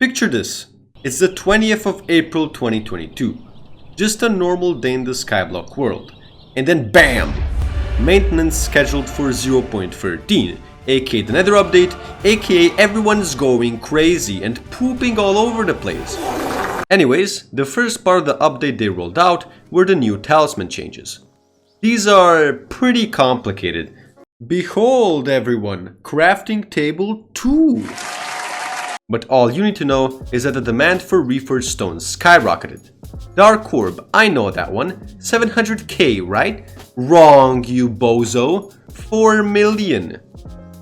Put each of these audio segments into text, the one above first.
Picture this. It's the 20th of April 2022. Just a normal day in the Skyblock world. And then BAM! Maintenance scheduled for 0.13, aka the nether update, aka everyone's going crazy and pooping all over the place. Anyways, the first part of the update they rolled out were the new Talisman changes. These are pretty complicated. Behold everyone, crafting table 2! But all you need to know is that the demand for reforged stones skyrocketed. Dark Orb, I know that one, 700k, right? Wrong, you bozo, 4 million.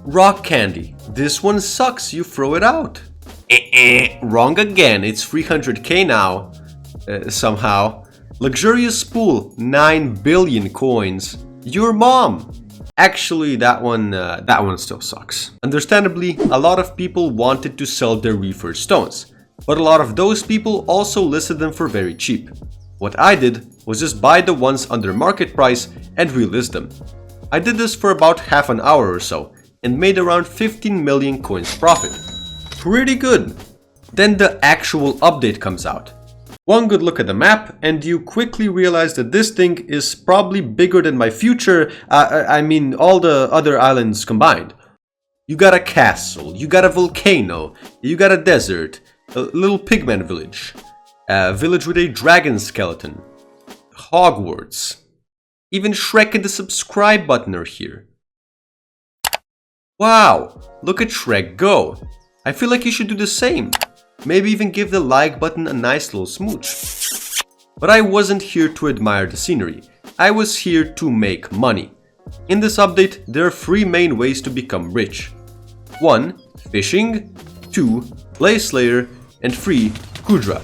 Rock Candy, this one sucks, you throw it out. Wrong again, it's 300k now, somehow. Luxurious Spool, 9 billion coins. Your mom. Actually, that one still sucks. Understandably, a lot of people wanted to sell their reforged stones, but a lot of those people also listed them for very cheap. What I did was just buy the ones under market price and relist them. I did this for about half an hour or so and made around 15 million coins profit. Pretty good. Then the actual update comes out. One good look at the map and you quickly realize that this thing is probably bigger than my future, I mean all the other islands combined. You got a castle, you got a volcano, you got a desert, a little pigman village, a village with a dragon skeleton, Hogwarts. Even Shrek and the subscribe button are here. Wow, look at Shrek go. I feel like you should do the same. Maybe even give the like button a nice little smooch. But I wasn't here to admire the scenery. I was here to make money. In this update, there are 3 main ways to become rich. 1. Fishing. 2. Blaze Slayer. And 3. Kudra.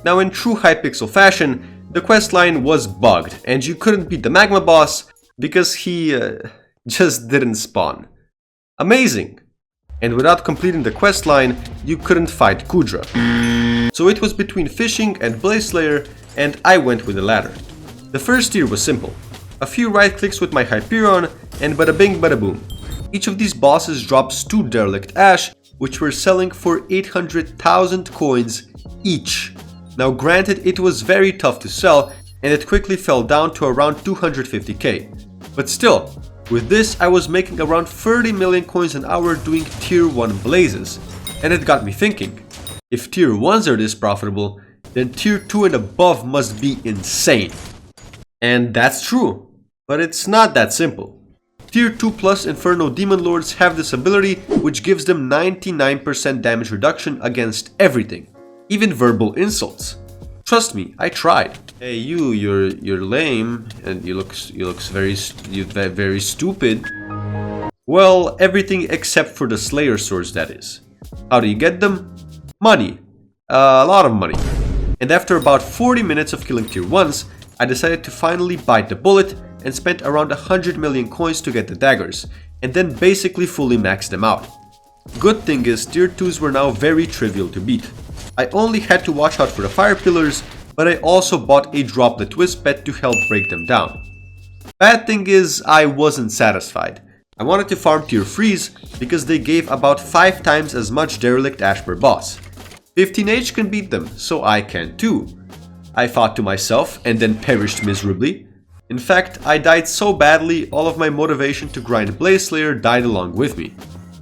Now in true Hypixel fashion, the questline was bugged and you couldn't beat the magma boss because he just didn't spawn. Amazing! And without completing the questline, you couldn't fight Kudra. So it was between fishing and Blaze Slayer, and I went with the latter. The first tier was simple. A few right clicks with my Hyperion, and bada bing bada boom. Each of these bosses drops 2 derelict ash, which were selling for 800,000 coins each. Now granted, it was very tough to sell, and it quickly fell down to around 250k. But still, with this, I was making around 30 million coins an hour doing tier 1 blazes, and it got me thinking, if tier 1s are this profitable, then tier 2 and above must be insane. And that's true, but it's not that simple. Tier 2 plus Inferno Demon Lords have this ability which gives them 99% damage reduction against everything, even verbal insults. Trust me, I tried. Hey you're lame and you look very stupid. Well, everything except for the Slayer swords, that is. How do you get them? Money. A lot of money. And after about 40 minutes of killing tier 1s, I decided to finally bite the bullet and spent around 100 million coins to get the daggers, and then basically fully maxed them out. Good thing is tier 2s were now very trivial to beat. I only had to watch out for the fire pillars, but I also bought a droplet twist pet to help break them down. Bad thing is, I wasn't satisfied. I wanted to farm tier 3s because they gave about 5 times as much derelict ash per boss. 15H can beat them, so I can too. I thought to myself and then perished miserably. In fact, I died so badly, all of my motivation to grind Blaze Slayer died along with me.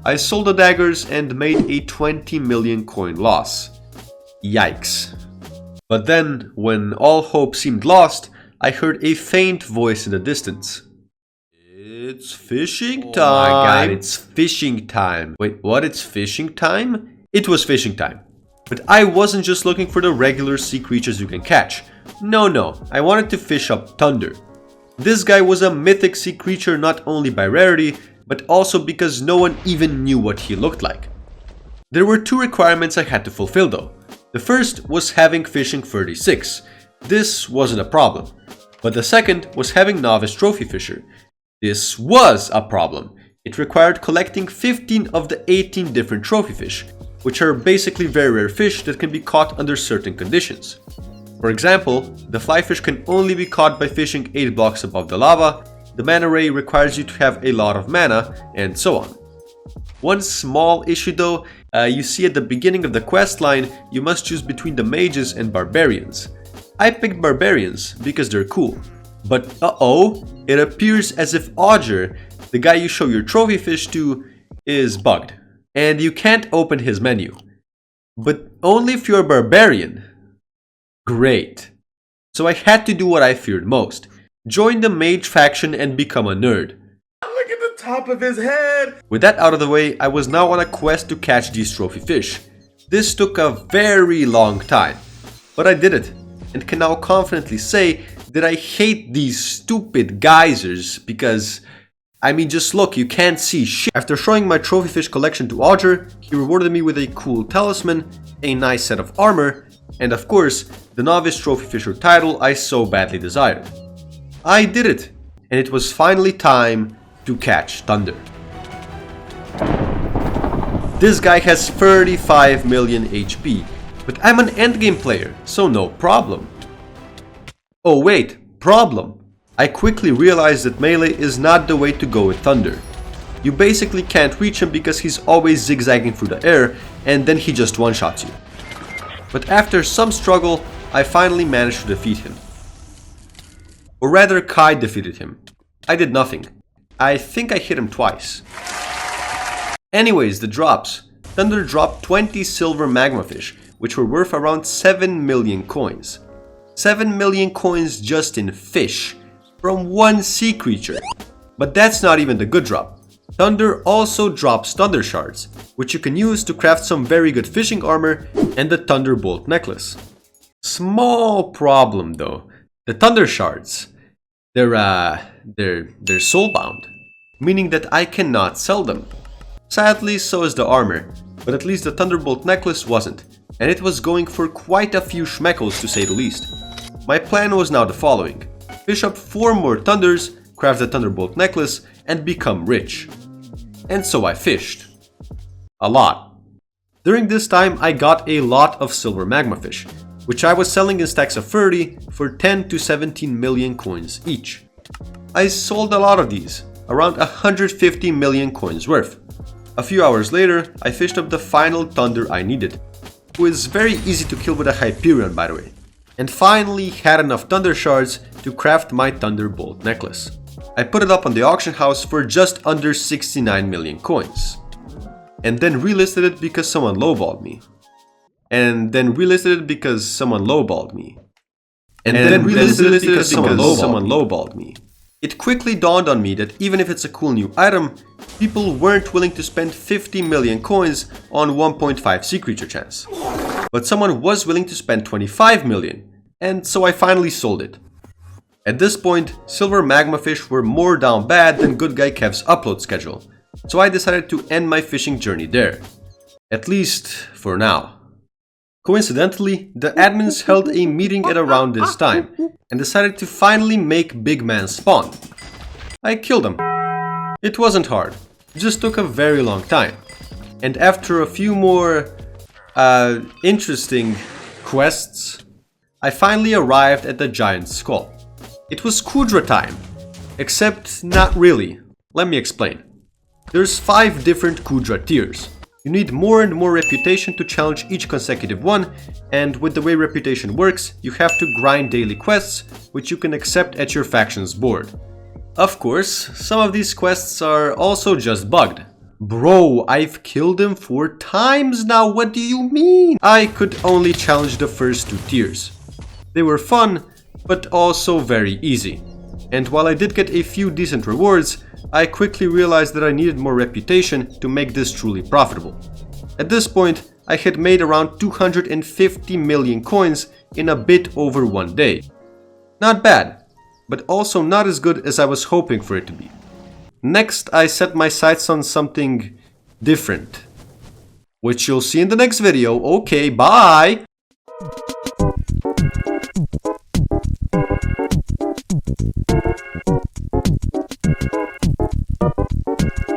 I sold the daggers and made a 20 million coin loss. Yikes. But then, when all hope seemed lost, I heard a faint voice in the distance. It's fishing time! Oh my god, it's fishing time! Wait, what? It's fishing time? It was fishing time. But I wasn't just looking for the regular sea creatures you can catch. No, I wanted to fish up Thunder. This guy was a mythic sea creature not only by rarity, but also because no one even knew what he looked like. There were 2 requirements I had to fulfill though. The first was having fishing 36. This wasn't a problem. But the second was having novice trophy fisher. This was a problem. It required collecting 15 of the 18 different trophy fish, which are basically very rare fish that can be caught under certain conditions. For example, the flyfish can only be caught by fishing 8 blocks above the lava, the mana ray requires you to have a lot of mana, and so on. One small issue though You see at the beginning of the quest line, you must choose between the mages and barbarians. I picked barbarians because they're cool. But uh-oh, it appears as if Odger, the guy you show your trophy fish to, is bugged. And you can't open his menu. But only if you're a barbarian. Great. So I had to do what I feared most. Join the mage faction and become a nerd. Look at the top of his head! With that out of the way, I was now on a quest to catch these trophy fish. This took a very long time. But I did it. And can now confidently say that I hate these stupid geysers because... I mean, just look, you can't see shit. After showing my trophy fish collection to Odger, he rewarded me with a cool talisman, a nice set of armor, and of course, the novice trophy fisher title I so badly desired. I did it, and it was finally time to catch Thunder. This guy has 35 million HP, but I'm an endgame player, so no problem. Oh wait, problem. I quickly realized that melee is not the way to go with Thunder. You basically can't reach him because he's always zigzagging through the air and then he just one-shots you. But after some struggle, I finally managed to defeat him. Or rather, Kai defeated him. I did nothing. I think I hit him twice. Anyways, the drops. Thunder dropped 20 silver magma fish, which were worth around 7 million coins. 7 million coins just in fish. From one sea creature. But that's not even the good drop. Thunder also drops thunder shards, which you can use to craft some very good fishing armor and the thunderbolt necklace. Small problem though. The thunder shards, they're soulbound, meaning that I cannot sell them. Sadly, so is the armor, but at least the thunderbolt necklace wasn't, and it was going for quite a few schmeckles to say the least. My plan was now the following. Fish up 4 more thunders, craft the thunderbolt necklace, and become rich. And so I fished. A lot. During this time I got a lot of silver magma fish, which I was selling in stacks of 30 for 10 to 17 million coins each. I sold a lot of these, around 150 million coins worth. A few hours later, I fished up the final thunder I needed, who is very easy to kill with a Hyperion by the way. And finally had enough thunder shards to craft my thunderbolt necklace. I put it up on the auction house for just under 69 million coins. And then relisted it because someone lowballed me. And then relisted it because someone lowballed me. And then relisted it because someone lowballed me. It quickly dawned on me that even if it's a cool new item, people weren't willing to spend 50 million coins on 1.5 sea creature chance. But someone was willing to spend 25 million, and so I finally sold it. At this point, silver magma fish were more down bad than good guy Kev's upload schedule, so I decided to end my fishing journey there. At least for now. Coincidentally, the admins held a meeting at around this time, and decided to finally make Big Man spawn. I killed him. It wasn't hard, it just took a very long time. And after a few more interesting quests, I finally arrived at the giant skull. It was Kudra time, except not really. Let me explain. There's 5 different Kudra tiers. You need more and more reputation to challenge each consecutive one, and with the way reputation works, you have to grind daily quests, which you can accept at your faction's board. Of course, some of these quests are also just bugged. Bro, I've killed him 4 times now, what do you mean? I could only challenge the first 2 tiers. They were fun, but also very easy. And while I did get a few decent rewards, I quickly realized that I needed more reputation to make this truly profitable. At this point, I had made around 250 million coins in a bit over 1 day. Not bad, but also not as good as I was hoping for it to be. Next, I set my sights on something different, which you'll see in the next video. Okay, bye!